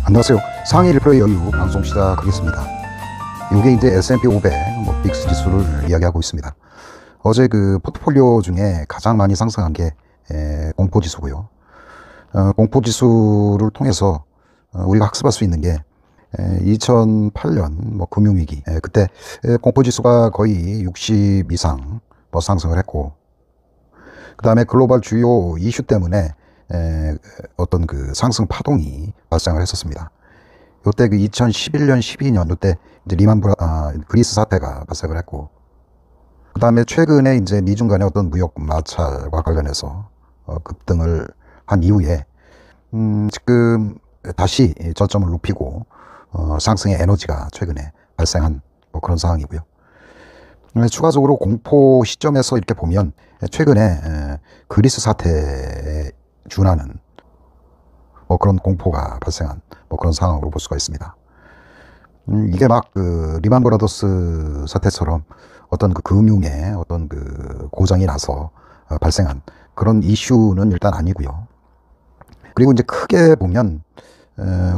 안녕하세요. 상위 1%의 여유 방송 시작하겠습니다. 이게 이제 S&P 500 빅스 지수를 이야기하고 있습니다. 어제 그 포트폴리오 중에 가장 많이 상승한 게 공포 지수고요. 공포 지수를 통해서 우리가 학습할 수 있는 게 2008년 금융위기, 그때 공포 지수가 거의 60 이상 상승을 했고, 그 다음에 글로벌 주요 이슈 때문에 어떤 그 상승 파동이 발생을 했었습니다. 요때 그 2011년, 12년 요때 이제 그리스 사태가 발생을 했고, 그 다음에 최근에 이제 미중 간의 어떤 무역 마찰과 관련해서 급등을 한 이후에 지금 다시 저점을 높이고 상승의 에너지가 최근에 발생한 그런 상황이고요. 추가적으로 공포 시점에서 이렇게 보면 최근에 그리스 사태에 준하는 그런 공포가 발생한 그런 상황으로 볼 수가 있습니다. 이게 막 그 리만 브라더스 사태처럼 어떤 그 금융에 어떤 그 고장이 나서 발생한 그런 이슈는 일단 아니고요. 그리고 이제 크게 보면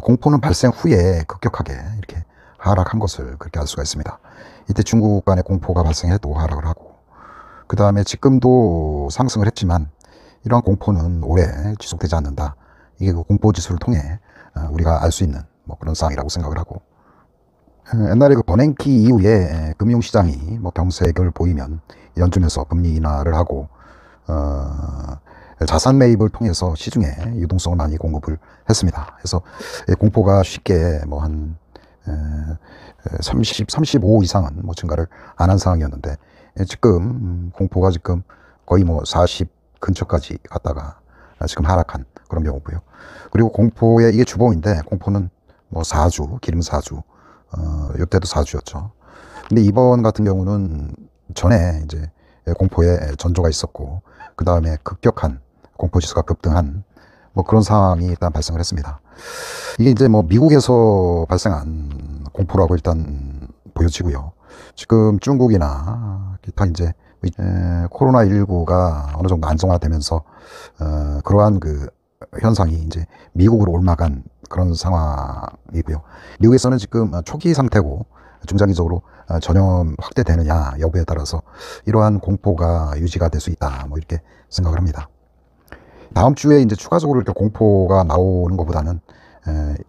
공포는 발생 후에 급격하게 이렇게 하락한 것을 그렇게 알 수가 있습니다. 이때 중국 간의 공포가 발생해도 하락을 하고, 그 다음에 지금도 상승을 했지만 이러한 공포는 오래 지속되지 않는다. 이게 그 공포 지수를 통해 우리가 알 수 있는 그런 상황이라고 생각을 하고, 옛날에 그 버냉키 이후에 금융시장이 경색을 보이면 연준에서 금리 인하를 하고 자산 매입을 통해서 시중에 유동성을 많이 공급을 했습니다. 그래서 공포가 쉽게 한 35 이상은 증가를 안 한 상황이었는데, 지금 공포가 지금 거의 40 근처까지 갔다가 지금 하락한 그런 경우고요. 그리고 공포의 이게 주봉인데, 공포는 4주, 기름 4주, 이때도 4주였죠. 근데 이번 같은 경우는 전에 이제 공포에 전조가 있었고, 그 다음에 급격한 공포 지수가 급등한 그런 상황이 일단 발생을 했습니다. 이게 이제 미국에서 발생한 공포라고 일단 보여지고요. 지금 중국이나 기타 이제 코로나19가 어느 정도 안정화되면서 그러한 그 현상이 이제 미국으로 옮아간 그런 상황이고요. 미국에서는 지금 초기 상태고 중장기적으로 전염 확대되느냐 여부에 따라서 이러한 공포가 유지가 될 수 있다, 이렇게 생각을 합니다. 다음 주에 이제 추가적으로 이렇게 공포가 나오는 것보다는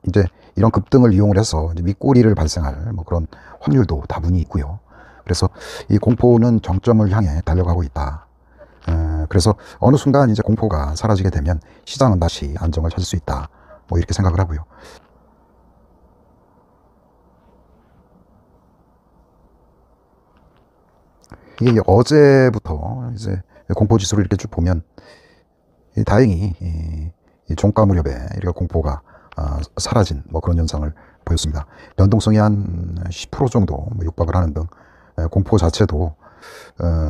이제 이런 급등을 이용을 해서 이제 윗꼬리를 발생할 그런 확률도 다분히 있고요. 그래서 이 공포는 정점을 향해 달려가고 있다. 그래서 어느 순간 이제 공포가 사라지게 되면 시장은 다시 안정을 찾을 수 있다, 이렇게 생각을 하고요. 이게 어제부터 이제 공포 지수를 이렇게 쭉 보면 다행히 이 종가 무렵에 이렇게 공포가 사라진 그런 현상을 보였습니다. 변동성이 한 10% 정도 육박을 하는 등 공포 자체도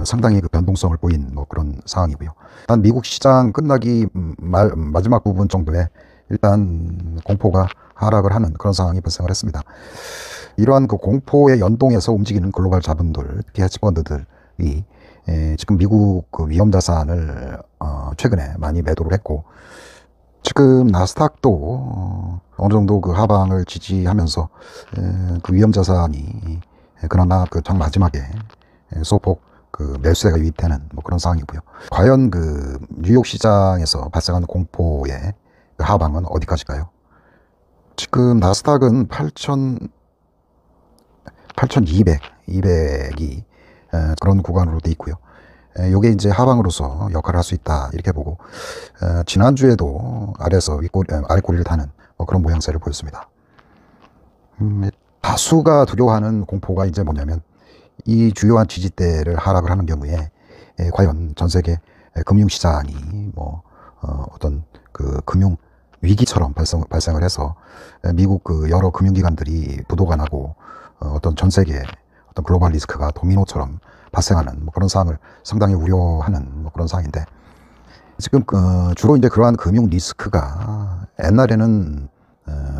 상당히 그 변동성을 보인 그런 상황이고요. 일단 미국 시장 끝나기 마지막 부분 정도에 일단 공포가 하락을 하는 그런 상황이 발생을 했습니다. 이러한 그 공포에 연동해서 움직이는 글로벌 자본들, 특히 헤지펀드들이 지금 미국 그 위험 자산을 최근에 많이 매도를 했고, 지금 나스닥도 어느 정도 그 하방을 지지하면서 그 위험 자산이 그러나 그 장 마지막에 소폭 그 매수세가 유입되는 그런 상황이고요. 과연 그 뉴욕 시장에서 발생하는 공포의 그 하방은 어디까지일까요? 지금 나스닥은 8,200이 그런 구간으로 돼 있고요. 요게 이제 하방으로서 역할을 할 수 있다, 이렇게 보고, 지난주에도 아래에서 아래꼬리를 다는 그런 모양새를 보였습니다. 다수가 두려워하는 공포가 이제 뭐냐면, 이 주요한 지지대를 하락을 하는 경우에 과연 전 세계 금융시장이 어떤 그 금융 위기처럼 발생을 해서 미국 그 여러 금융기관들이 부도가 나고 어떤 전 세계 어떤 글로벌 리스크가 도미노처럼 발생하는 그런 상황을 상당히 우려하는 그런 상황인데, 지금 주로 이제 그러한 금융 리스크가 옛날에는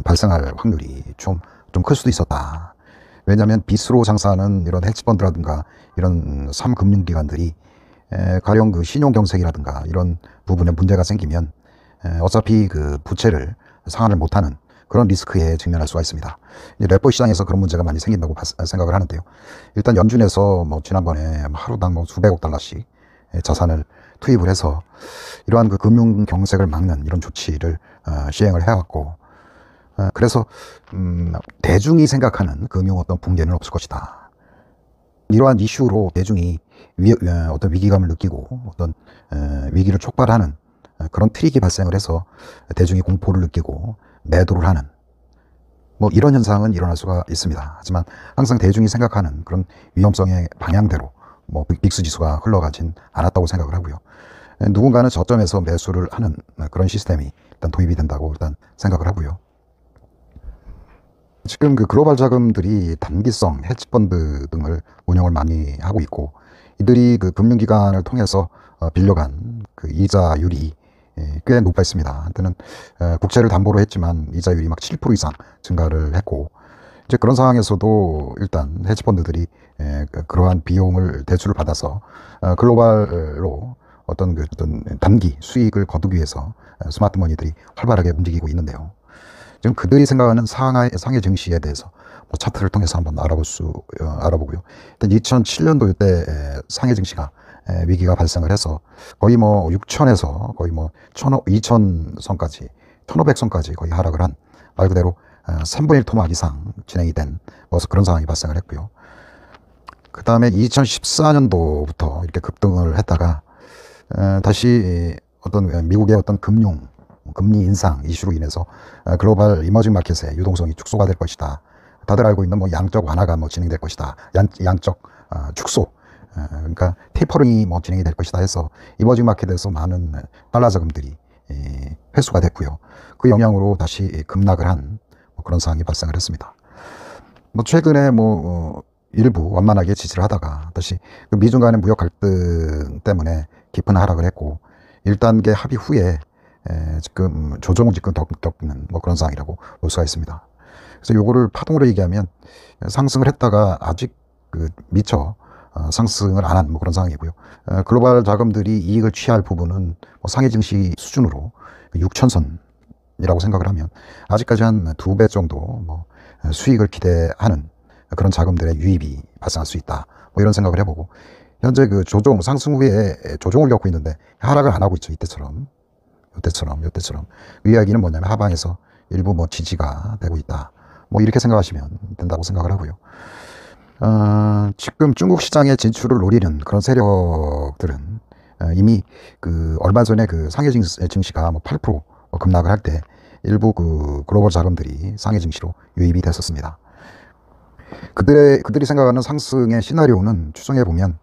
발생할 확률이 좀 클 수도 있었다. 왜냐하면 빚으로 장사하는 이런 헤지펀드라든가 이런 3금융기관들이 가령 그 신용경색이라든가 이런 부분에 문제가 생기면 어차피 그 부채를 상환을 못하는 그런 리스크에 직면할 수가 있습니다. 레포 시장에서 그런 문제가 많이 생긴다고 생각을 하는데요. 일단 연준에서 뭐 지난번에 하루당 뭐 수백억 달러씩 자산을 투입을 해서 이러한 그 금융 경색을 막는 이런 조치를 시행을 해왔고, 그래서 대중이 생각하는 금융 어떤 붕괴는 없을 것이다. 이러한 이슈로 대중이 어떤 위기감을 느끼고 어떤 위기를 촉발하는 그런 트릭이 발생을 해서 대중이 공포를 느끼고 매도를 하는 뭐 이런 현상은 일어날 수가 있습니다. 하지만 항상 대중이 생각하는 그런 위험성의 방향대로 뭐 빅스 지수가 흘러가진 않았다고 생각을 하고요. 누군가는 저점에서 매수를 하는 그런 시스템이 일단 도입이 된다고 일단 생각을 하고요. 지금 그 글로벌 자금들이 단기성 헤지펀드 등을 운영을 많이 하고 있고, 이들이 그 금융기관을 통해서 빌려간 그 이자율이 꽤 높아 있습니다. 한때는 국채를 담보로 했지만 이자율이 막 7% 이상 증가를 했고, 이제 그런 상황에서도 일단 헤지펀드들이 그러한 비용을 대출을 받아서 글로벌로 어떤 단기 수익을 거두기 위해서 스마트 머니들이 활발하게 움직이고 있는데요. 지금 그들이 생각하는 상해 증시에 대해서 뭐 차트를 통해서 한번 알아보고요. 일단 2007년도 때 상해 증시가 위기가 발생을 해서 거의 뭐 6천에서 거의 뭐 2,000선까지 1,500선까지 거의 하락을 한, 말 그대로 3분의 1 토막 이상 진행이 된 그런 상황이 발생을 했고요. 그 다음에 2014년도부터 이렇게 급등을 했다가 다시 어떤 미국의 어떤 금리 인상 이슈로 인해서 글로벌 이머징 마켓의 유동성이 축소가 될 것이다. 다들 알고 있는 뭐 양적 완화가 뭐 진행될 것이다. 양적 축소, 그러니까 테이퍼링이 뭐 진행이 될 것이다 해서 이머징 마켓에서 많은 달러 자금들이 회수가 됐고요. 그 영향으로 다시 급락을 한 그런 상황이 발생을 했습니다. 뭐 최근에 일부 완만하게 지지를 하다가 다시 그 미중 간의 무역 갈등 때문에 깊은 하락을 했고, 1단계 합의 후에 지금 조정을 지금 겪는 그런 상황이라고 볼 수가 있습니다. 그래서 요거를 파동으로 얘기하면 상승을 했다가 아직 미처 상승을 안 한 그런 상황이고요. 글로벌 자금들이 이익을 취할 부분은 상해 증시 수준으로 6천선이라고 생각을 하면 아직까지 한 2배 정도 수익을 기대하는 그런 자금들의 유입이 발생할 수 있다. 이런 생각을 해보고, 현재 그 상승 후에 조정을 겪고 있는데 하락을 안 하고 있죠. 요때처럼. 그 이야기는 뭐냐면 하방에서 일부 지지가 되고 있다. 이렇게 생각하시면 된다고 생각을 하고요. 지금 중국 시장에 진출을 노리는 그런 세력들은 이미 얼마 전에 상해 증시가 8% 급락을 할 때 일부 글로벌 자금들이 상해 증시로 유입이 됐었습니다. 그들이 생각하는 상승의 시나리오는 추정해 보면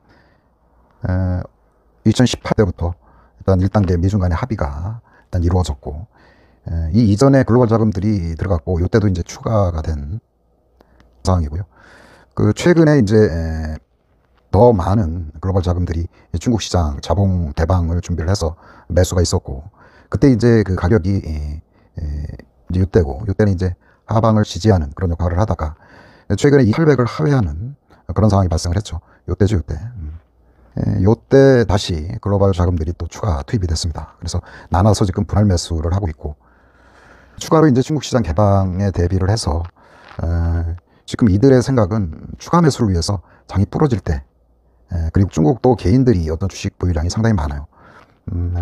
2018년부터 일단 1단계 미중 간의 합의가 일단 이루어졌고, 이 이전에 글로벌 자금들이 들어갔고, 이때도 이제 추가가 된 상황이고요. 최근에 이제 더 많은 글로벌 자금들이 중국 시장 자본 개방을 준비를 해서 매수가 있었고, 그때 이제 가격이 이제 이때는 이제 하방을 지지하는 그런 역할을 하다가 최근에 800을 하회하는 그런 상황이 발생을 했죠. 요때 다시 글로벌 자금들이 또 추가 투입이 됐습니다. 그래서 나눠서 지금 분할 매수를 하고 있고, 추가로 이제 중국 시장 개방에 대비를 해서 지금 이들의 생각은 추가 매수를 위해서 장이 부러질 때, 그리고 중국도 개인들이 어떤 주식 보유량이 상당히 많아요.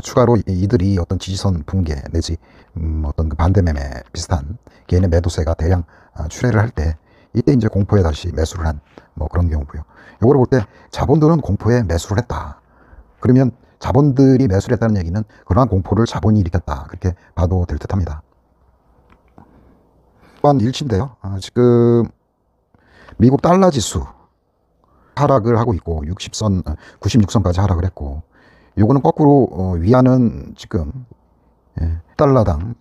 추가로 이들이 어떤 지지선 붕괴 내지 어떤 반대 매매 비슷한 개인의 매도세가 대량 출회를 할 때, 이때 이제 공포에 다시 매수를 한 그런 경우고요. 이걸 볼 때 자본들은 공포에 매수를 했다. 그러면 자본들이 매수를 했다는 얘기는 그러한 공포를 자본이 일으켰다. 그렇게 봐도 될 듯합니다. 또한 일치인데요. 지금 미국 달러 지수 하락을 하고 있고 96선까지 하락을 했고, 요거는 거꾸로 위안은 지금 1달러당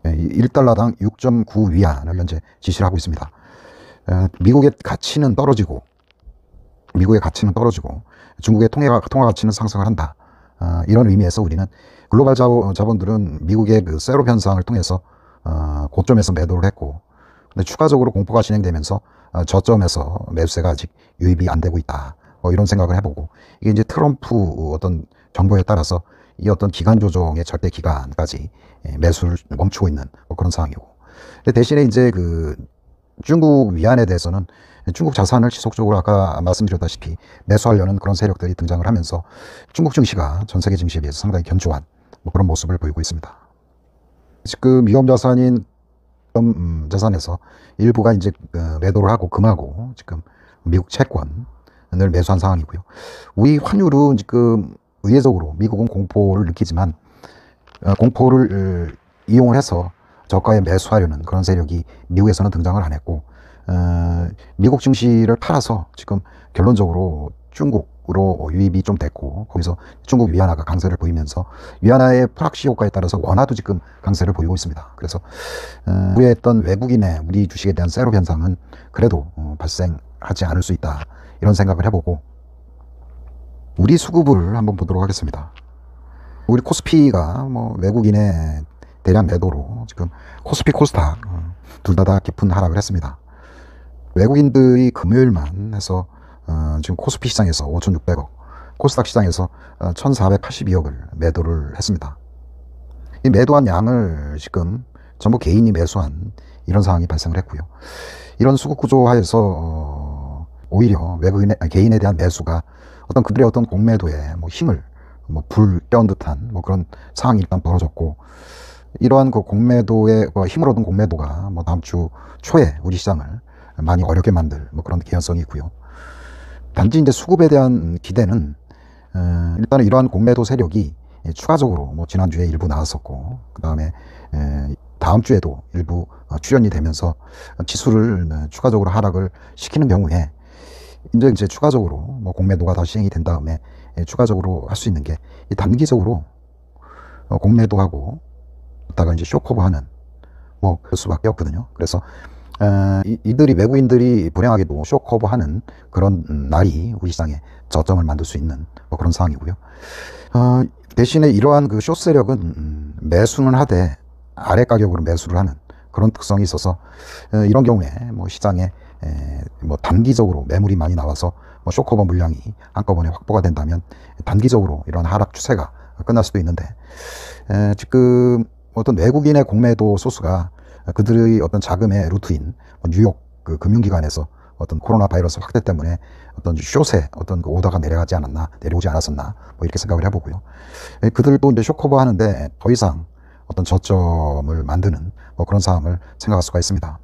6.9위안을 현재 지시를 하고 있습니다. 미국의 가치는 떨어지고 중국의 통화 가치는 상승을 한다. 이런 의미에서 우리는 글로벌 자본들은 미국의 셋업 현상을 통해서 고점에서 매도를 했고, 근데 추가적으로 공포가 진행되면서 저점에서 매수세가 아직 유입이 안 되고 있다. 이런 생각을 해보고, 이게 이제 트럼프 어떤 정보에 따라서 이 어떤 기간 조정의 절대 기간까지 매수를 멈추고 있는 뭐 그런 상황이고, 대신에 이제 그 중국 위안에 대해서는 중국 자산을 지속적으로 아까 말씀드렸다시피 매수하려는 그런 세력들이 등장을 하면서 중국 증시가 전 세계 증시에 비해서 상당히 견조한 뭐 그런 모습을 보이고 있습니다. 지금 위험 자산인 자산에서 일부가 이제 매도를 하고 금하고 지금 미국 채권을 매수한 상황이고요. 우리 환율은 지금 의례적으로 미국은 공포를 느끼지만 공포를 이용을 해서 저가에 매수하려는 그런 세력이 미국에서는 등장을 안 했고, 미국 증시를 팔아서 지금 결론적으로 중국으로 유입이 좀 됐고, 거기서 중국 위안화가 강세를 보이면서 위안화의 프락시 효과에 따라서 원화도 지금 강세를 보이고 있습니다. 그래서 우려했던 외국인의 우리 주식에 대한 셋업 현상은 그래도 발생하지 않을 수 있다, 이런 생각을 해보고 우리 수급을 한번 보도록 하겠습니다. 우리 코스피가 뭐 외국인의 대량 매도로 지금 코스피 코스닥 둘 다 깊은 하락을 했습니다. 외국인들이 금요일만 해서 지금 코스피 시장에서 5,600억, 코스닥 시장에서 1,482억을 매도를 했습니다. 이 매도한 양을 지금 전부 개인이 매수한 이런 상황이 발생을 했고요. 이런 수급 구조 하에서 오히려 외국인의 개인에 대한 매수가 어떤 그들의 어떤 공매도에 뭐 힘을 뭐 불 떼운 듯한 뭐 그런 상황이 일단 벌어졌고, 이러한 그 공매도의 힘을 얻은 공매도가 뭐 다음 주 초에 우리 시장을 많이 어렵게 만들 뭐 그런 개연성이 있고요. 단지 이제 수급에 대한 기대는 일단은 이러한 공매도 세력이 추가적으로 뭐 지난주에 일부 나왔었고, 그 다음에 다음 주에도 일부 출현이 되면서 지수를 추가적으로 하락을 시키는 경우에 이제 추가적으로 뭐 공매도가 다시 시행이 된 다음에 추가적으로 할 수 있는 게 단기적으로 공매도하고 다가 이제 쇼커버하는 뭐 그럴 수밖에 없거든요. 그래서 이들이 외국인들이 불행하게도 쇼커버하는 그런 날이 우리 시장에 저점을 만들 수 있는 뭐 그런 상황이고요. 대신에 이러한 그 쇼 세력은 매수는 하되 아래 가격으로 매수를 하는 그런 특성이 있어서 이런 경우에 뭐 시장에 뭐 단기적으로 매물이 많이 나와서 뭐 쇼커버 물량이 한꺼번에 확보가 된다면 단기적으로 이런 하락 추세가 끝날 수도 있는데, 지금 어떤 외국인의 공매도 소스가 그들의 어떤 자금의 루트인 뉴욕 그 금융기관에서 어떤 코로나 바이러스 확대 때문에 어떤 숏에 어떤 그 오더가 내려오지 않았었나 뭐 이렇게 생각을 해보고요. 그들도 이제 쇼커버 하는데 더 이상 어떤 저점을 만드는 뭐 그런 상황을 생각할 수가 있습니다.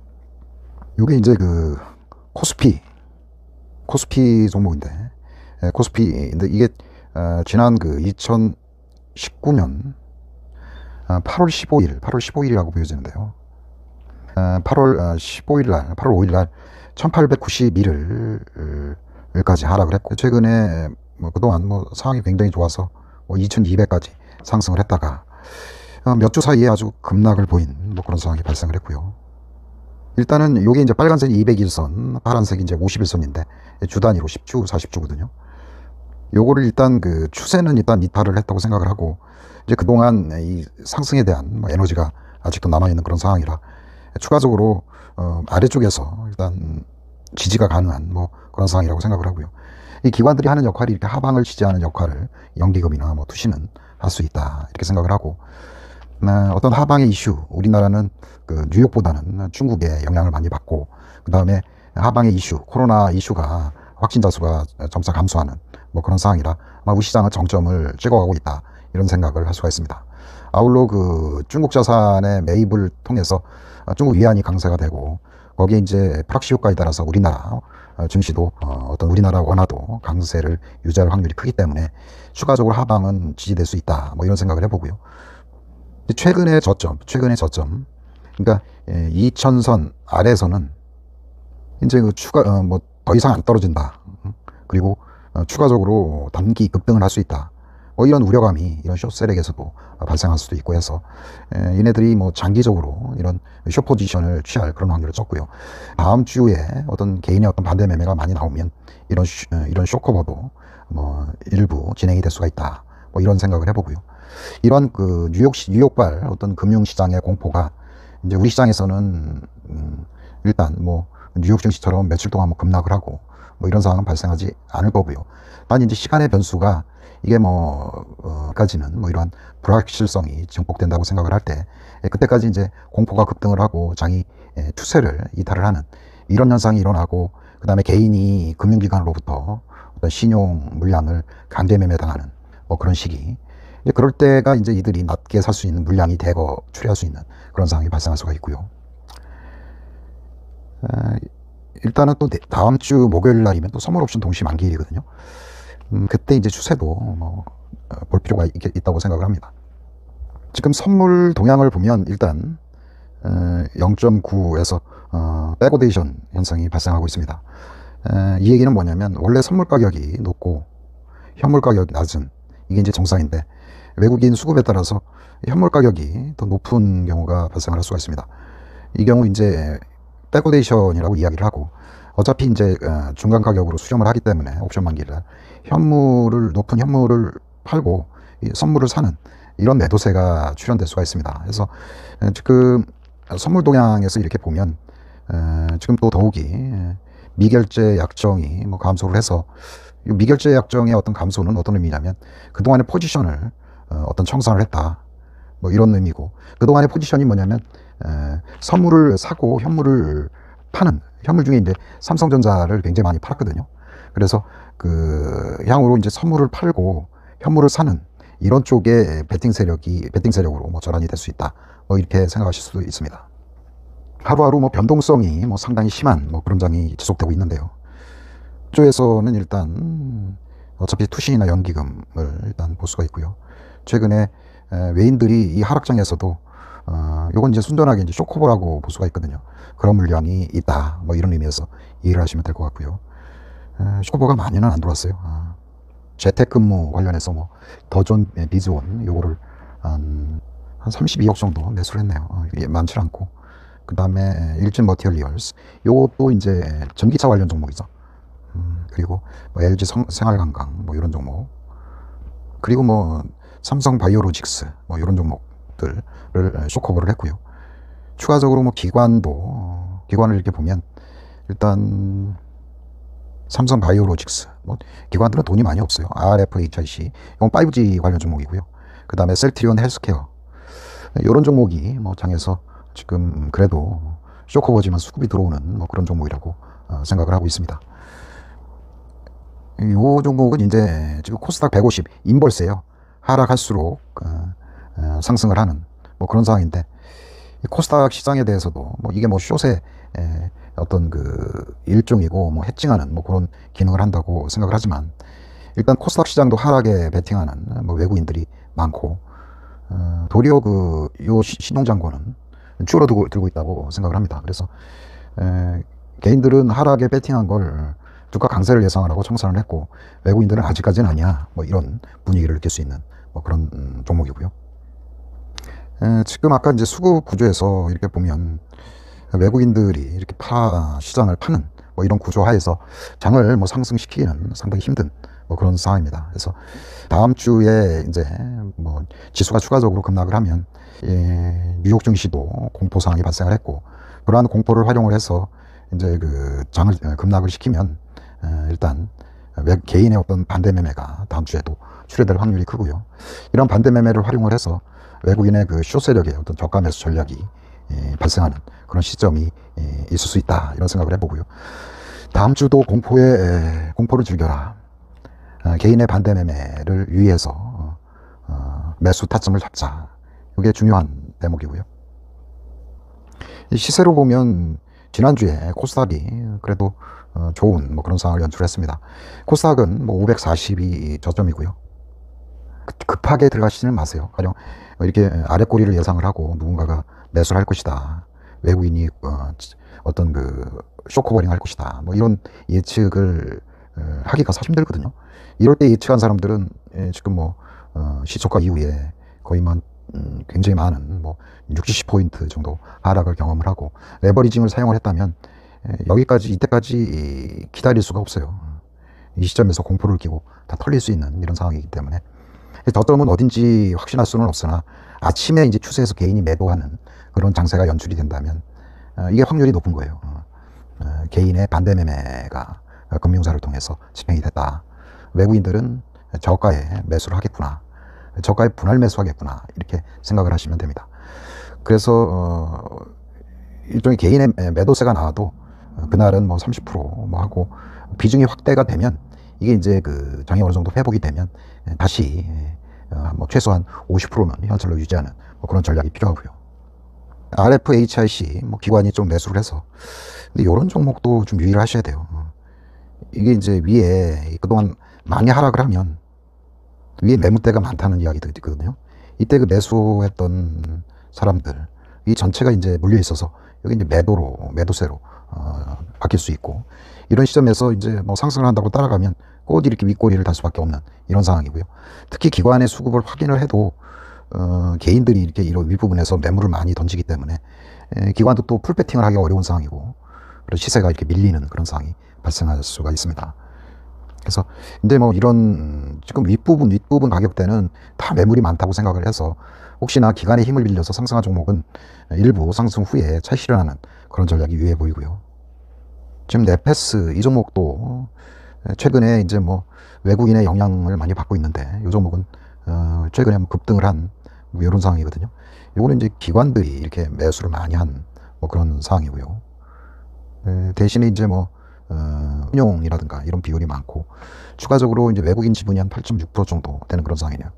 이게 이제 그 코스피 종목인데, 코스피인데 이게 지난 그 2019년 8월 15일이라고 보여지는데요. 8월 15일 날, 8월 5일 날 1891일까지 하락을 했고, 최근에 뭐 그동안 뭐 상황이 굉장히 좋아서 뭐 2200까지 상승을 했다가 몇 주 사이에 아주 급락을 보인 뭐 그런 상황이 발생을 했고요. 일단은 요게 이제 빨간색이 200일선, 파란색이 이제 50일선인데 주 단위로 10주, 40주거든요. 요거를 일단 그 추세는 일단 이탈을 했다고 생각을 하고, 이제 그동안 이 상승에 대한 뭐 에너지가 아직도 남아있는 그런 상황이라 추가적으로 아래쪽에서 일단 지지가 가능한 뭐 그런 상황이라고 생각을 하고요. 이 기관들이 하는 역할이 이렇게 하방을 지지하는 역할을 연기금이나 뭐 투시는 할 수 있다, 이렇게 생각을 하고, 어떤 하방의 이슈, 우리나라는 그 뉴욕보다는 중국에 영향을 많이 받고, 그 다음에 하방의 이슈, 코로나 이슈가 확진자 수가 점차 감소하는 뭐 그런 상황이라 아마 우리 시장은 정점을 찍어가고 있다, 이런 생각을 할 수가 있습니다. 아울러 그 중국 자산의 매입을 통해서 중국 위안이 강세가 되고, 거기에 이제 프락시 효과에 따라서 우리나라 증시도 어떤 우리나라 원화도 강세를 유지할 확률이 크기 때문에 추가적으로 하방은 지지될 수 있다, 뭐 이런 생각을 해보고요. 최근의 저점, 그러니까 2000선 아래에서는 이제 그 뭐 더 이상 안 떨어진다, 그리고 추가적으로 단기 급등을 할 수 있다, 뭐 이런 우려감이 이런 숏세력에서도 발생할 수도 있고 해서 얘네들이 뭐 장기적으로 이런 숏 포지션을 취할 그런 확률을 줬고요. 다음 주에 어떤 개인의 어떤 반대 매매가 많이 나오면 이런 숏커버도 뭐 일부 진행이 될 수가 있다, 뭐 이런 생각을 해보고요. 이런 그 뉴욕발 어떤 금융시장의 공포가 이제 우리 시장에서는 일단 뭐 뉴욕 증시처럼 며칠 동안 뭐 급락을 하고 뭐 이런 상황은 발생하지 않을 거고요. 단 이제 시간의 변수가 이게 까지는 뭐 이러한 불확실성이 증폭된다고 생각을 할 때, 그때까지 이제 공포가 급등을 하고 장이 추세를 이탈을 하는 이런 현상이 일어나고, 그 다음에 개인이 금융기관으로부터 어떤 신용 물량을 강제 매매당하는 뭐 그런 시기, 이제 그럴 때가 이제 이들이 낮게 살 수 있는 물량이 대거 출회할 수 있는 그런 상황이 발생할 수가 있고요. 일단은 또 다음 주 목요일 날이면 또 선물 옵션 동시 만기일이거든요. 그때 이제 추세도 볼 필요가 있다고 생각을 합니다. 지금 선물 동향을 보면 일단 0.9에서 백오데이션 현상이 발생하고 있습니다. 이 얘기는 뭐냐면, 원래 선물 가격이 높고 현물 가격이 낮은 이게 이제 정상인데, 외국인 수급에 따라서 현물 가격이 더 높은 경우가 발생할 수가 있습니다. 이 경우 이제 백오데이션이라고 이야기를 하고, 어차피 이제 중간 가격으로 수렴을 하기 때문에 옵션 만기를 높은 현물을 팔고 선물을 사는 이런 매도세가 출현될 수가 있습니다. 그래서 지금 선물 동향에서 이렇게 보면 지금 또 더욱이 미결제 약정이 감소를 해서, 미결제 약정의 어떤 감소는 어떤 의미냐면, 그동안의 포지션을 어떤 청산을 했다, 뭐 이런 의미고, 그동안의 포지션이 뭐냐면 선물을 사고 현물을 파는, 현물 중에 이제 삼성전자를 굉장히 많이 팔았거든요. 그래서 그 향후로 이제 선물을 팔고 현물을 사는 이런 쪽에 베팅 세력으로 전환이 될 수 있다, 뭐 이렇게 생각하실 수도 있습니다. 하루하루 변동성이 상당히 심한 그런 장이 지속되고 있는데요. 이쪽에서는 일단 어차피 투신이나 연기금을 일단 볼 수가 있고요. 최근에 외인들이 이 하락장에서도 요건 이제 순전하게 이제 쇼커버라고 볼 수가 있거든요. 그런 물량이 있다, 뭐 이런 의미에서 이해를 하시면 될 것 같고요. 쇼커버가 많이는 안 들어왔어요. 재택근무 관련해서 더존 비즈원 요거를 한 32억 정도 매수를 했네요. 많지 않고, 그 다음에 일진 머티리얼스 요것도 이제 전기차 관련 종목이죠. 그리고 LG 생활관광 이런 종목, 그리고 삼성 바이오로직스 이런 종목들을 쇼커버를 했고요. 추가적으로 기관을 이렇게 보면, 일단 삼성 바이오로직스 기관들은 돈이 많이 없어요. RFHIC 이건 5G 관련 종목이고요. 그 다음에 셀트리온 헬스케어 이런 종목이 장에서 지금 그래도 쇼커버지만 수급이 들어오는 그런 종목이라고 생각을 하고 있습니다. 이 종목은 이제 지금 코스닥 150 인버스예요. 하락할수록 상승을 하는 그런 상황인데, 코스닥 시장에 대해서도 이게 숏의 어떤 그 일종이고 해칭하는 그런 기능을 한다고 생각을 하지만, 일단 코스닥 시장도 하락에 베팅하는 외국인들이 많고, 도리어 요 신용장고는 줄어들고 있다고 생각을 합니다. 그래서 개인들은 하락에 베팅한 걸 주가 강세를 예상을 하고 청산을 했고, 외국인들은 아직까지는 아니야, 이런 분위기를 느낄 수 있는 그런 종목이고요. 지금 아까 이제 수급 구조에서 이렇게 보면, 외국인들이 이렇게 시장을 파는 이런 구조 하에서 장을 상승시키기는 상당히 힘든 그런 상황입니다. 그래서 다음 주에 이제 지수가 추가적으로 급락을 하면 뉴욕 증시도 공포 상황이 발생을 했고, 그러한 공포를 활용을 해서 이제 그 장을 급락을 시키면 일단 개인의 어떤 반대 매매가 다음 주에도 출현될 확률이 크고요. 이런 반대 매매를 활용을 해서 외국인의 그 숏 세력의 어떤 저가 매수 전략이 발생하는 그런 시점이 있을 수 있다, 이런 생각을 해보고요. 다음 주도 공포를 즐겨라, 개인의 반대 매매를 유의해서 매수 타점을 잡자, 이게 중요한 대목이고요. 시세로 보면 지난주에 코스닥이 그래도 좋은 그런 상황을 연출했습니다. 코스닥은 540이 저점이고요. 급하게 들어가시지는 마세요. 가령 이렇게 아래 꼬리를 예상을 하고 누군가가 매수를 할 것이다, 외국인이 어떤 그 쇼커버링 할 것이다, 이런 예측을 하기가 사실 힘들거든요. 이럴 때 예측한 사람들은 지금 시초가 이후에 거의 굉장히 많은 60, 70포인트 정도 하락을 경험을 하고, 레버리징을 사용을 했다면 이때까지 기다릴 수가 없어요. 이 시점에서 공포를 끼고 다 털릴 수 있는 이런 상황이기 때문에, 저점은 어딘지 확신할 수는 없으나 아침에 이제 추세에서 개인이 매도하는 그런 장세가 연출이 된다면 이게 확률이 높은 거예요. 개인의 반대 매매가 금융사를 통해서 집행이 됐다. 외국인들은 저가에 매수를 하겠구나. 저가에 분할 매수하겠구나. 이렇게 생각을 하시면 됩니다. 그래서 일종의 개인의 매도세가 나와도 그날은 뭐 30% 하고 비중이 확대가 되면 이게 이제 그 장이 어느 정도 회복이 되면 다시 뭐 최소한 50%는 현찰로 유지하는 뭐 그런 전략이 필요하고요. RFHIC 뭐 기관이 좀 매수를 해서 근데 이런 종목도 좀 유의를 하셔야 돼요. 이게 이제 위에 그동안 많이 하락을 하면 위에 매물대가 많다는 이야기도 있거든요. 이때 그 매수했던 사람들 이 전체가 이제 물려 있어서 여기 이제 매도세로 바뀔 수 있고 이런 시점에서 이제 뭐 상승을 한다고 따라가면 꼭 이렇게 윗꼬리를 달 수밖에 없는 이런 상황이고요. 특히 기관의 수급을 확인을 해도 개인들이 이렇게 이런 윗부분에서 매물을 많이 던지기 때문에 기관도 또 풀배팅을 하기 어려운 상황이고 그리고 시세가 이렇게 밀리는 그런 상황이 발생할 수가 있습니다. 그래서 이제 뭐 이런 지금 윗부분 가격대는 다 매물이 많다고 생각을 해서 혹시나 기관의 힘을 빌려서 상승한 종목은 일부 상승 후에 차익 실현하는 그런 전략이 유효해 보이고요. 지금 네페스 이 종목도 최근에 이제 뭐 외국인의 영향을 많이 받고 있는데 이 종목은 최근에 뭐 급등을 한 뭐 이런 상황이거든요. 이거는 이제 기관들이 이렇게 매수를 많이 한 뭐 그런 상황이고요. 대신에 이제 뭐 운용이라든가 이런 비율이 많고 추가적으로 이제 외국인 지분이 한 8.6% 정도 되는 그런 상황이네요.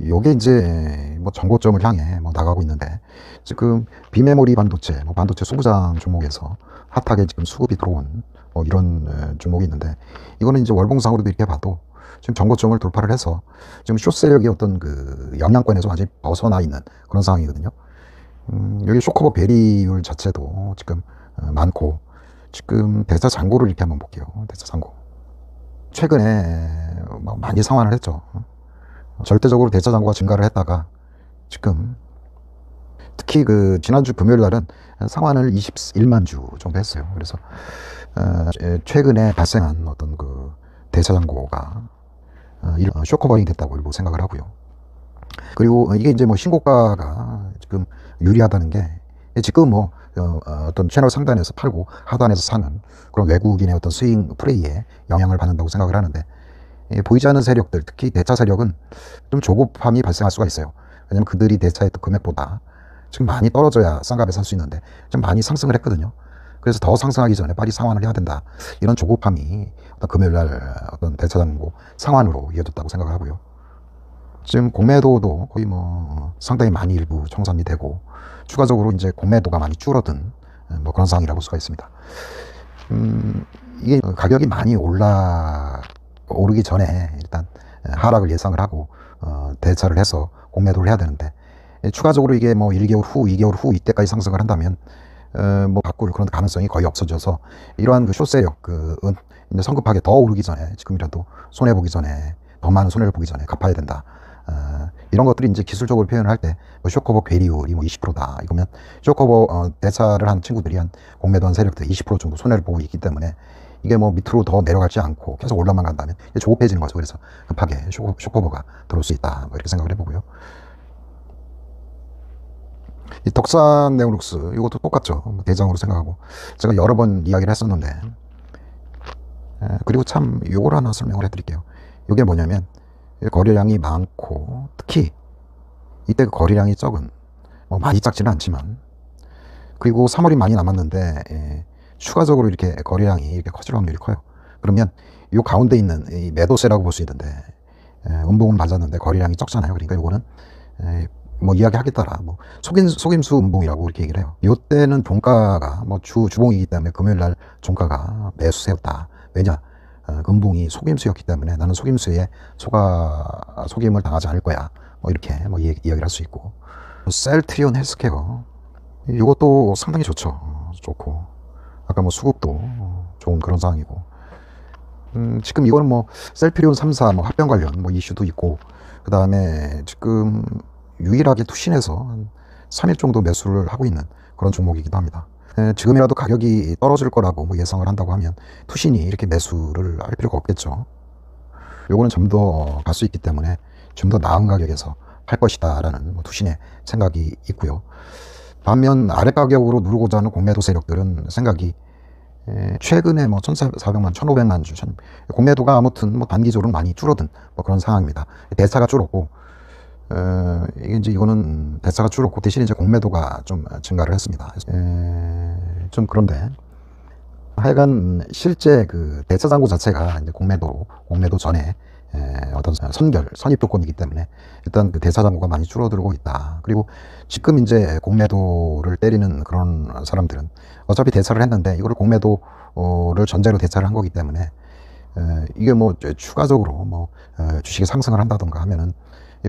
요게 이제 뭐 전고점을 향해 뭐 나가고 있는데 지금 비메모리 반도체, 뭐 반도체 소부장 종목에서 핫하게 지금 수급이 들어온 뭐 이런 종목이 있는데 이거는 이제 월봉상으로도 이렇게 봐도 지금 전고점을 돌파를 해서 지금 숏세력의 어떤 그 영향권에서 완전히 벗어나 있는 그런 상황이거든요. 여기 쇼커버 배리율 자체도 지금 많고 지금 대차 잔고를 이렇게 한번 볼게요. 대차 잔고 최근에 많이 상환을 했죠. 절대적으로 대차 잔고가 증가를 했다가 지금 특히 그 지난주 금요일 날은 상환을 21만 주 정도 했어요. 그래서 최근에 발생한 어떤 그 대차 잔고가 쇼커버링 됐다고 일부 생각을 하고요. 그리고 이게 이제 뭐 신고가가 지금 유리하다는 게 지금 뭐 어떤 채널 상단에서 팔고 하단에서 사는 그런 외국인의 어떤 스윙 플레이에 영향을 받는다고 생각을 하는데 보이지 않는 세력들, 특히 대차 세력은 좀 조급함이 발생할 수가 있어요. 왜냐면 그들이 대차했던 금액보다 지금 많이 떨어져야 싼 값에 살 수 있는데 좀 많이 상승을 했거든요. 그래서 더 상승하기 전에 빨리 상환을 해야 된다. 이런 조급함이 어떤 금요일날 어떤 대차 잔고 상환으로 이어졌다고 생각을 하고요. 지금 공매도도 거의 뭐 상당히 많이 일부 청산이 되고 추가적으로 이제 공매도가 많이 줄어든 뭐 그런 상황이라고 볼 수가 있습니다. 이게 가격이 많이 오르기 전에 일단 하락을 예상을 하고 대차를 해서 공매도를 해야 되는데 추가적으로 이게 뭐 1개월 후, 2개월 후 이때까지 상승을 한다면 뭐 바꿀 그런 가능성이 거의 없어져서 이러한 그 숏세력 이제 성급하게 더 오르기 전에 지금이라도 손해 보기 전에 더 많은 손해를 보기 전에 갚아야 된다. 이런 것들이 이제 기술적으로 표현을 할 때 뭐 쇼커버 괴리율이 뭐 20%다 이거면 쇼커버 대차를 한 친구들이 한 공매도한 세력들 20% 정도 손해를 보고 있기 때문에 이게 뭐 밑으로 더 내려가지 않고 계속 올라만 간다면 조급해지는 거죠. 그래서 급하게 쇼커버가 들어올 수 있다 뭐 이렇게 생각을 해보고요. 이 덕산 네오룩스 이것도 똑같죠. 대장으로 생각하고 제가 여러 번 이야기를 했었는데 그리고 참 요걸 하나 설명을 해드릴게요. 이게 뭐냐면 거래량이 많고 특히 이때 그 거래량이 적은 뭐 많이 작지는 않지만 그리고 3월이 많이 남았는데 추가적으로 이렇게 거래량이 이렇게 커질 확률이 커요. 그러면 이 가운데 있는 이 매도세라고 볼 수 있는데 음봉은 맞았는데 거래량이 적잖아요. 그러니까 이거는 뭐 이야기하기 따라 뭐 속임수 음봉이라고 이렇게 얘기를 해요. 이때는 종가가 뭐 주봉이기 때문에 금요일날 종가가 매수세였다. 왜냐? 음봉이 속임수였기 때문에 나는 속임수에 속임을 당하지 않을 거야. 뭐 이렇게 뭐 이야기를 할 수 있고 셀트리온 헬스케어 이것도 상당히 좋고 아까 뭐 수급도 좋은 그런 상황이고 지금 이거는 뭐 셀트리온 3사 뭐 합병 관련 뭐 이슈도 있고 그 다음에 지금 유일하게 투신해서 한 3일 정도 매수를 하고 있는 그런 종목이기도 합니다. 지금이라도 가격이 떨어질 거라고 뭐 예상을 한다고 하면 투신이 이렇게 매수를 할 필요가 없겠죠. 요거는 좀 더 갈 수 있기 때문에 좀 더 나은 가격에서 팔 것이다 라는 뭐 투신의 생각이 있고요. 반면 아래 가격으로 누르고자 하는 공매도 세력들은 생각이 최근에 뭐 1,400만, 1,500만 주, 공매도가 아무튼 뭐 단기적으로 많이 줄어든 뭐 그런 상황입니다. 대차가 줄었고, 이게 이제 이거는 대차가 줄었고 대신 이제 공매도가 좀 증가를 했습니다. 좀 그런데 하여간 실제 그 대차 잔고 자체가 이제 공매도 전에 어떤 선입 조건이기 때문에 일단 그 대차 잔고가 많이 줄어들고 있다. 그리고 지금 이제 공매도를 때리는 그런 사람들은 어차피 대차를 했는데 이거를 공매도를 전제로 대차를 한 거기 때문에 이게 뭐 추가적으로 뭐 주식이 상승을 한다던가 하면은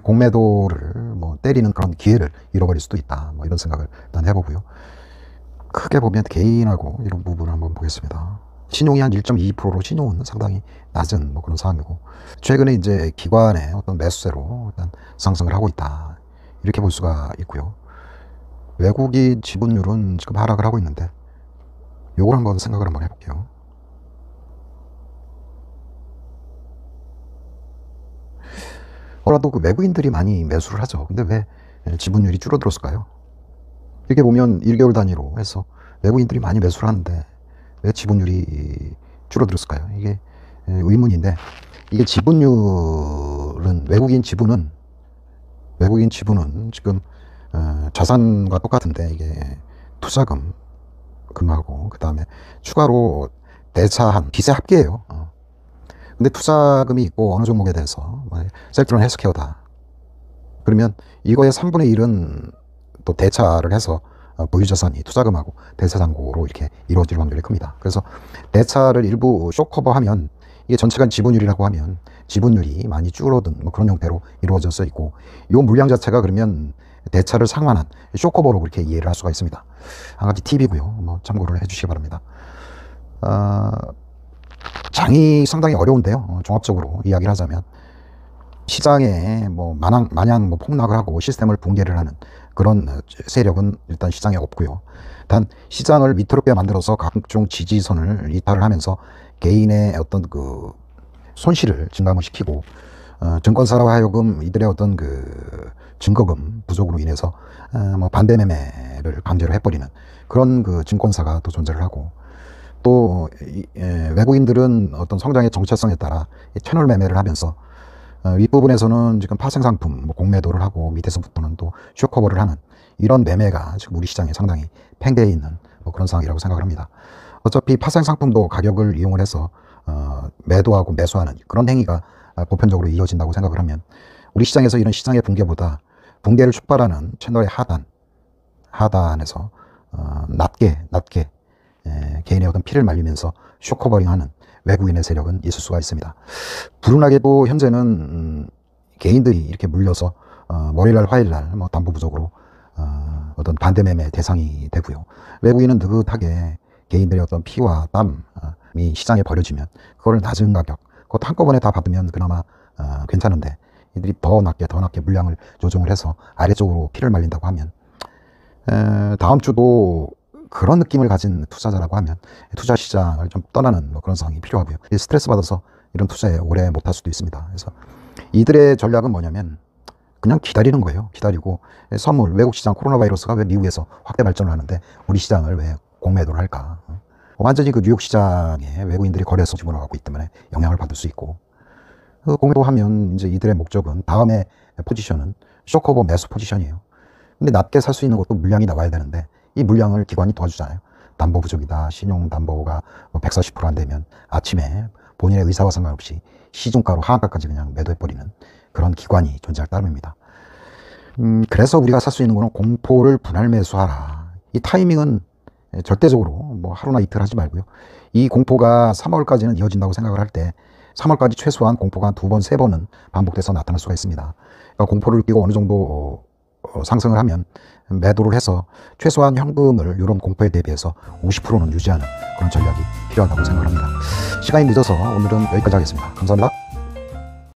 공매도를 뭐 때리는 그런 기회를 잃어버릴 수도 있다. 뭐 이런 생각을 일단 해보고요. 크게 보면 개인하고 이런 부분을 한번 보겠습니다. 신용이 한 1.22%로 신용은 상당히 낮은 뭐 그런 상황이고, 최근에 이제 기관의 어떤 매수세로 일단 상승을 하고 있다. 이렇게 볼 수가 있고요. 외국인 지분율은 지금 하락을 하고 있는데, 요걸 한번 생각을 한번 해볼게요. 그래도 그 외국인들이 많이 매수를 하죠. 근데 왜 지분율이 줄어들었을까요? 이렇게 보면 1개월 단위로 해서 외국인들이 많이 매수를 하는데 왜 지분율이 줄어들었을까요? 이게 의문인데, 이게 지분율은 외국인 지분은 지금 자산과 똑같은데 이게 투자금하고 그 다음에 추가로 대차한 기세 합계예요. 근데 투자금이 있고 어느 종목에 대해서 셀트론 헬스케어다. 그러면 이거의 3분의 1은 또 대차를 해서 보유자산이 투자금하고 대차잔고로 이렇게 이루어질 확률이 큽니다. 그래서 대차를 일부 쇼커버하면 이게 전체가 지분율이라고 하면 지분율이 많이 줄어든 뭐 그런 형태로 이루어져 있고, 이 물량 자체가 그러면 대차를 상환한 쇼커버로 그렇게 이해를 할 수가 있습니다. 한 가지 팁이고요. 뭐 참고를 해주시기 바랍니다. 장이 상당히 어려운데요. 종합적으로 이야기를 하자면 시장에 뭐 마냥 뭐 폭락을 하고 시스템을 붕괴를 하는 그런 세력은 일단 시장에 없고요. 단 시장을 위태롭게 만들어서 각종 지지선을 이탈을 하면서 개인의 어떤 그 손실을 증감을 시키고, 증권사로 하여금 이들의 어떤 그 증거금 부족으로 인해서 뭐 반대 매매를 강제로 해버리는 그런 그 증권사가 또 존재를 하고, 또 외국인들은 어떤 성장의 정체성에 따라 채널 매매를 하면서 윗부분에서는 지금 파생상품 뭐 공매도를 하고 밑에서부터는 또 쇼커버를 하는 이런 매매가 지금 우리 시장에 상당히 팽배해 있는 뭐 그런 상황이라고 생각을 합니다. 어차피 파생상품도 가격을 이용을 해서 매도하고 매수하는 그런 행위가 보편적으로 이어진다고 생각을 하면, 우리 시장에서 이런 시장의 붕괴보다 붕괴를 촉발하는 채널의 하단에서 낮게 개인의 어떤 피를 말리면서 쇼커버링하는 외국인의 세력은 있을 수가 있습니다. 불운하게도 현재는 개인들이 이렇게 물려서 월요일날 화요일날 뭐 담보 부족으로 어떤 반대매매 대상이 되고요. 외국인은 느긋하게 개인들의 어떤 피와 땀이 시장에 버려지면 그걸 낮은 가격, 그것도 한꺼번에 다 받으면 그나마 괜찮은데, 이들이 더 낮게 물량을 조정을 해서 아래쪽으로 피를 말린다고 하면 다음 주도 그런 느낌을 가진 투자자라고 하면 투자 시장을 좀 떠나는 뭐 그런 상황이 필요하고요. 스트레스 받아서 이런 투자에 오래 못할 수도 있습니다. 그래서 이들의 전략은 뭐냐면 그냥 기다리는 거예요. 기다리고 외국 시장 코로나 바이러스가 왜 미국에서 확대 발전을 하는데 우리 시장을 왜 공매도를 할까? 완전히 그 뉴욕 시장에 외국인들이 거래소 집어넣어갖고 있기 때문에 영향을 받을 수 있고, 공매도하면 이제 이들의 목적은 다음에 포지션은 쇼커버 매수 포지션이에요. 근데 낮게 살 수 있는 것도 물량이 나와야 되는데 이 물량을 기관이 도와주잖아요. 담보 부족이다, 신용 담보가 140% 안 되면 아침에 본인의 의사와 상관없이 시중가로 하한가까지 그냥 매도해버리는 그런 기관이 존재할 따름입니다. 그래서 우리가 살 수 있는 거는 공포를 분할 매수하라. 이 타이밍은 절대적으로 뭐 하루나 이틀 하지 말고요. 이 공포가 3월까지는 이어진다고 생각을 할 때 3월까지 최소한 공포가 한 2번, 3번은 반복돼서 나타날 수가 있습니다. 그러니까 공포를 느끼고 어느 정도 상승을 하면 매도를 해서 최소한 현금을 이런 공포에 대비해서 50%는 유지하는 그런 전략이 필요하다고 생각합니다. 시간이 늦어서 오늘은 여기까지 하겠습니다. 감사합니다.